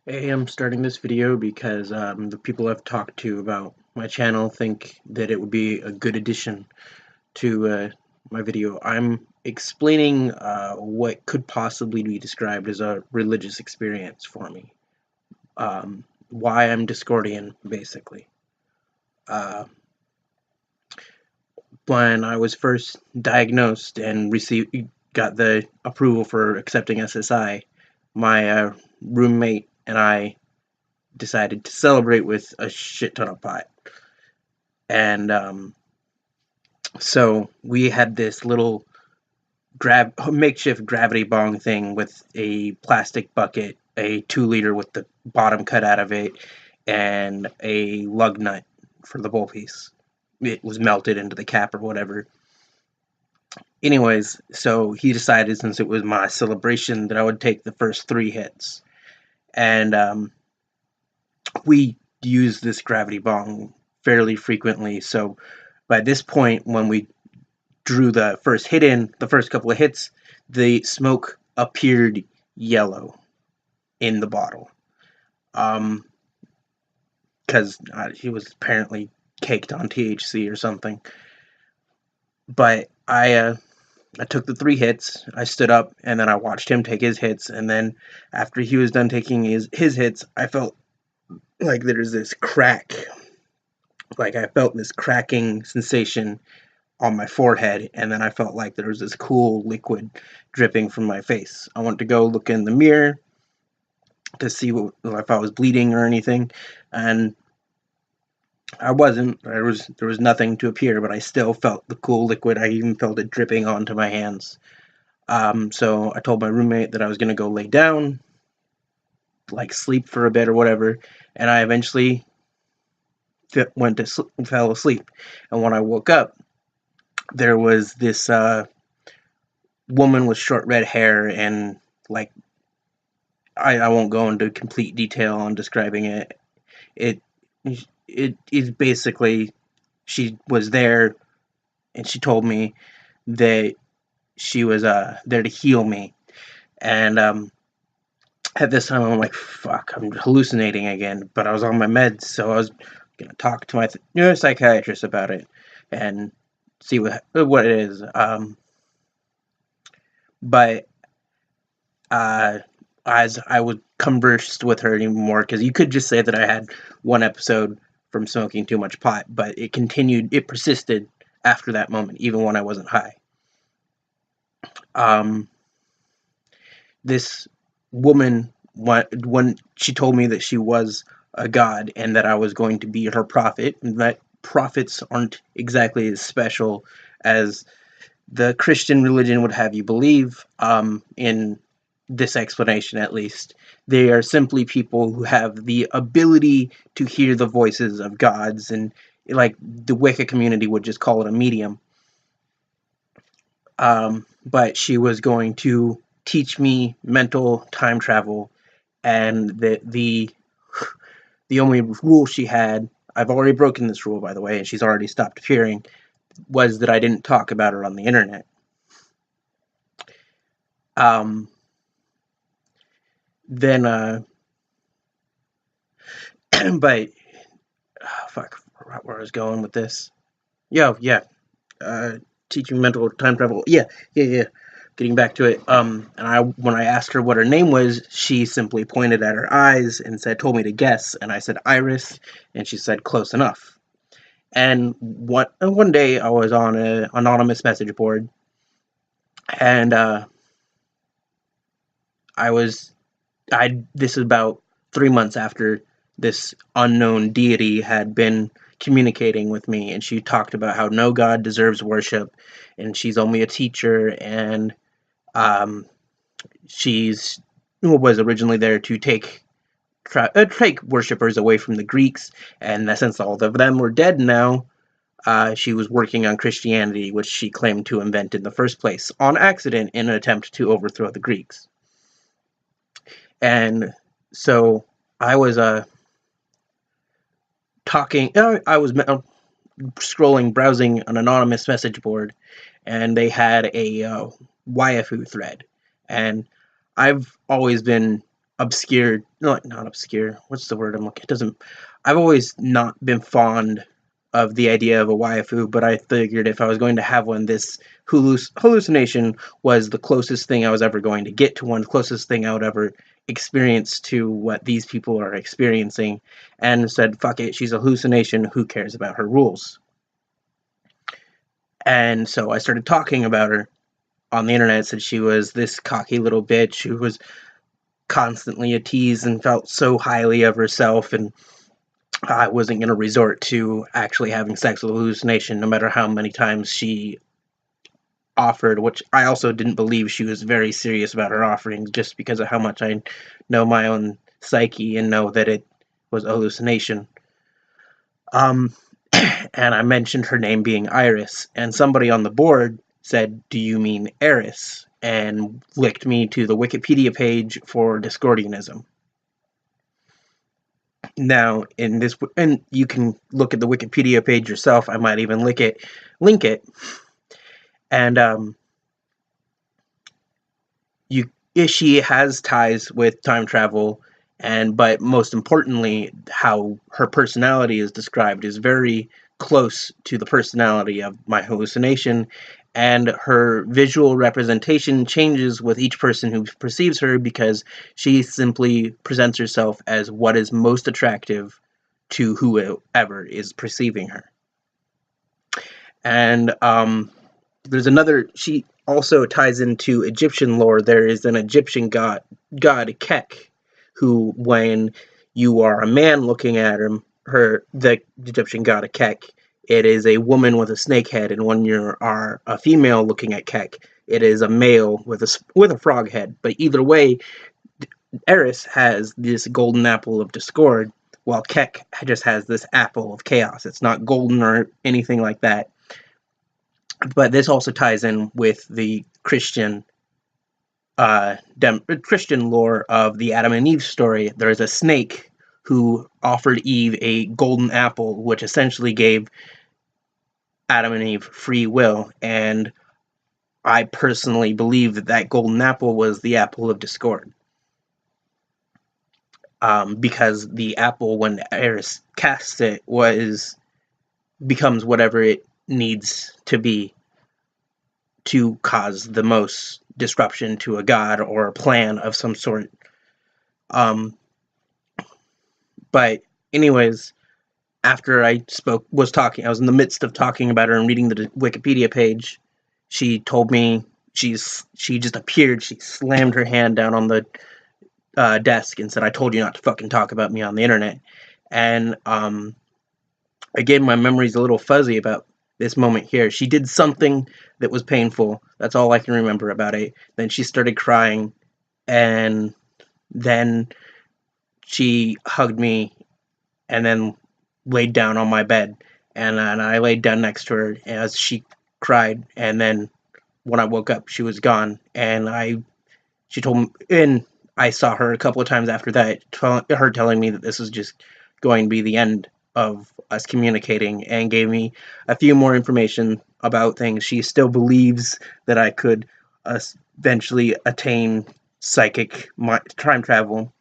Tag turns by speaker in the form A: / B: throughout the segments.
A: Hey, I'm starting this video because the people I've talked to about my channel think that it would be a good addition to my video. I'm explaining what could possibly be described as a religious experience for me. Why I'm Discordian, basically. Uh, when I was first diagnosed and got the approval for accepting SSI, my roommate and I decided to celebrate with a shit ton of pot. And so we had this little makeshift gravity bong thing with a plastic bucket, a 2 liter with the bottom cut out of it, and a lug nut for the bowl piece. It was melted into the cap or whatever. Anyways, so he decided, since it was my celebration, that I would take the first 3 hits. And we use this gravity bong fairly frequently. So by this point, when we drew the first hit in, the first couple of hits, the smoke appeared yellow in the bottle. Because he was apparently caked on THC or something. But I took the 3 hits, I stood up, and then I watched him take his hits, and then after he was done taking his hits, I felt like there's this crack. Like I felt this cracking sensation on my forehead, and then I felt like there was this cool liquid dripping from my face. I went to go look in the mirror to see if I was bleeding or anything, and I wasn't. There was nothing to appear, but I still felt the cool liquid. I even felt it dripping onto my hands. So I told my roommate that I was gonna go lay down, like sleep for a bit or whatever, and I eventually fell asleep. And when I woke up, there was this woman with short red hair, and like I won't go into complete detail on describing it. It it is basically, she was there, and she told me that she was there to heal me. And at this time, I'm like, fuck, I'm hallucinating again. But I was on my meds, so I was gonna talk to my neuropsychiatrist about it and see what it is. But as I would converse with her anymore, because you could just say that I had one episode from smoking too much pot, but it persisted after that moment, even when I wasn't high. Um, this woman, when she told me that she was a god and that I was going to be her prophet, and that prophets aren't exactly as special as the Christian religion would have you believe, in this explanation at least. They are simply people who have the ability to hear the voices of gods, and like the Wicca community would just call it a medium. But she was going to teach me mental time travel, and the only rule she had, I've already broken this rule by the way, and she's already stopped appearing, was that I didn't talk about her on the internet. Um, then but fuck, where I was going with this. Yeah. Uh, Teaching mental time travel. Yeah. Getting back to it. And when I asked her what her name was, she simply pointed at her eyes and told me to guess. And I said Iris, and she said close enough. And one day I was on an anonymous message board, and I was this is about 3 months after this unknown deity had been communicating with me, and she talked about how no god deserves worship, and she's only a teacher, and um, she's was originally there to take worshippers away from the Greeks, and since all of them were dead now, she was working on Christianity, which she claimed to invent in the first place on accident in an attempt to overthrow the Greeks. And so I was I was scrolling, browsing an anonymous message board, and they had a Waifu thread, and I've always been obscure, not obscure, what's the word I'm looking, it doesn't, I've always not been fond of the idea of a waifu, but I figured if I was going to have one, this hallucination was the closest thing I was ever going to get to one, the closest thing I would ever experience to what these people are experiencing, and said, fuck it, she's a hallucination, who cares about her rules? And so I started talking about her on the internet, said she was this cocky little bitch who was constantly a tease and felt so highly of herself, and I wasn't going to resort to actually having sex with a hallucination no matter how many times she offered, which I also didn't believe she was very serious about her offerings, just because of how much I know my own psyche and know that it was a hallucination. And I mentioned her name being Iris, and somebody on the board said, "Do you mean Eris?" and linked me to the Wikipedia page for Discordianism. Now, in this, and you can look at the Wikipedia page yourself. I might even link it, and she has ties with time travel, but most importantly, how her personality is described is very close to the personality of my hallucination, and her visual representation changes with each person who perceives her, because she simply presents herself as what is most attractive to whoever is perceiving her. And there's another, she also ties into Egyptian lore. There is an Egyptian god Kek, who, when you are a man looking at the Egyptian god Kek, it is a woman with a snake head, and when you are a female looking at Kek, it is a male with a frog head. But either way, Eris has this golden apple of discord, while Kek just has this apple of chaos. It's not golden or anything like that. But this also ties in with the Christian Christian lore of the Adam and Eve story. There is a snake who offered Eve a golden apple, which essentially gave Adam and Eve free will. And I personally believe that golden apple was the apple of discord. Because the apple, when Eris casts it, becomes whatever it needs to be to cause the most disruption to a god or a plan of some sort. But anyways, after I was in the midst of talking about her and reading the Wikipedia page, she told me she just appeared. She slammed her hand down on the desk and said, "I told you not to fucking talk about me on the internet." And again, my memory's a little fuzzy about this moment here. She did something that was painful. That's all I can remember about it. Then she started crying, and then she hugged me, and then laid down on my bed, and I laid down next to her as she cried. And then when I woke up, she was gone, and she told me, and I saw her a couple of times after that, her telling me that this was just going to be the end of us communicating, and gave me a few more information about things. She still believes that I could eventually attain psychic time travel,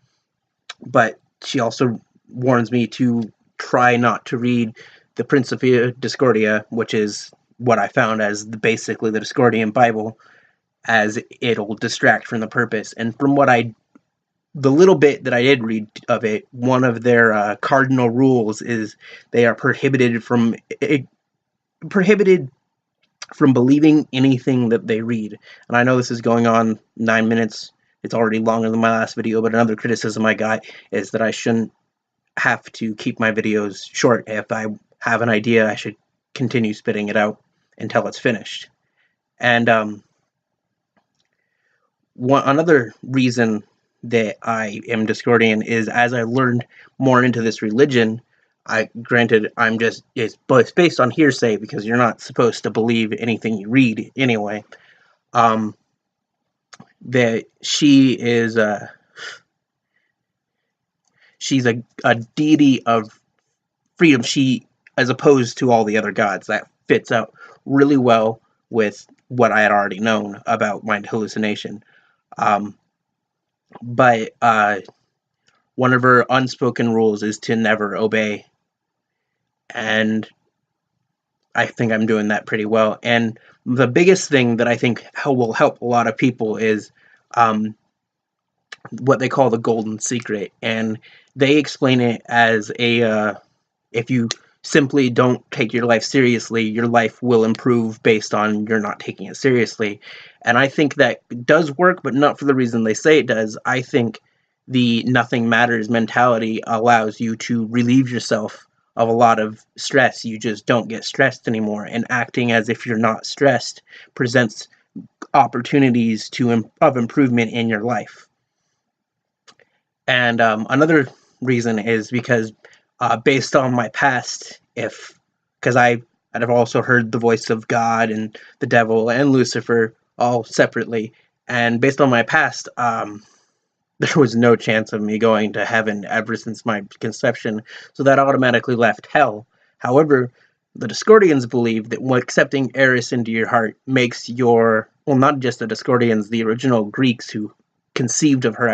A: but she also warns me to try not to read the Principia Discordia, which is what I found as basically the Discordian Bible, as it'll distract from the purpose. And from the little bit that I did read of it, one of their cardinal rules is they are prohibited from believing anything that they read. And I know this is going on 9 minutes. It's already longer than my last video, but another criticism I got is that I shouldn't have to keep my videos short. If I have an idea, I should continue spitting it out until it's finished. And another reason that I am Discordian is, as I learned more into this religion, it's based on hearsay, because you're not supposed to believe anything you read anyway. That she's a deity of freedom. She, as opposed to all the other gods, that fits out really well with what I had already known about my hallucination. but one of her unspoken rules is to never obey, and I think I'm doing that pretty well. And the biggest thing that I think will help a lot of people is um, what they call the golden secret, and they explain it as a if you simply don't take your life seriously, your life will improve based on you're not taking it seriously. And I think that does work, but not for the reason they say it does. I think the nothing matters mentality allows you to relieve yourself of a lot of stress. You just don't get stressed anymore, and acting as if you're not stressed presents opportunities of improvement in your life. And another reason is because, based on my past, if because I've also heard the voice of God and the devil and Lucifer all separately, and based on my past, there was no chance of me going to heaven ever since my conception, so that automatically left hell. However, the Discordians believe that accepting Eris into your heart makes not just the Discordians, the original Greeks who conceived of her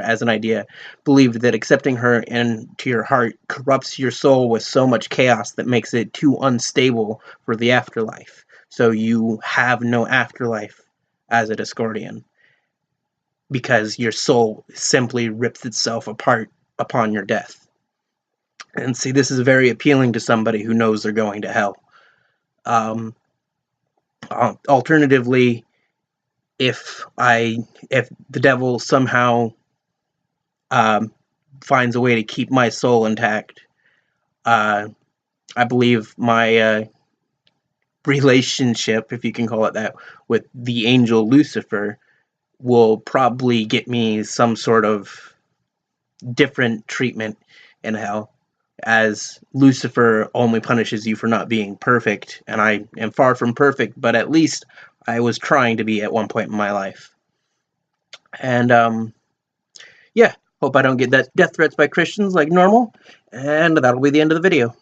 A: as an idea, believed that accepting her into your heart corrupts your soul with so much chaos that makes it too unstable for the afterlife. So you have no afterlife as a Discordian, because your soul simply rips itself apart upon your death. And see, this is very appealing to somebody who knows they're going to hell. Um, Alternatively, if the devil somehow um, finds a way to keep my soul intact, uh, I believe my relationship, if you can call it that, with the angel Lucifer will probably get me some sort of different treatment in hell, as Lucifer only punishes you for not being perfect, and I am far from perfect, but at least I was trying to be at one point in my life. And yeah, hope I don't get death threats by Christians like normal, and that'll be the end of the video.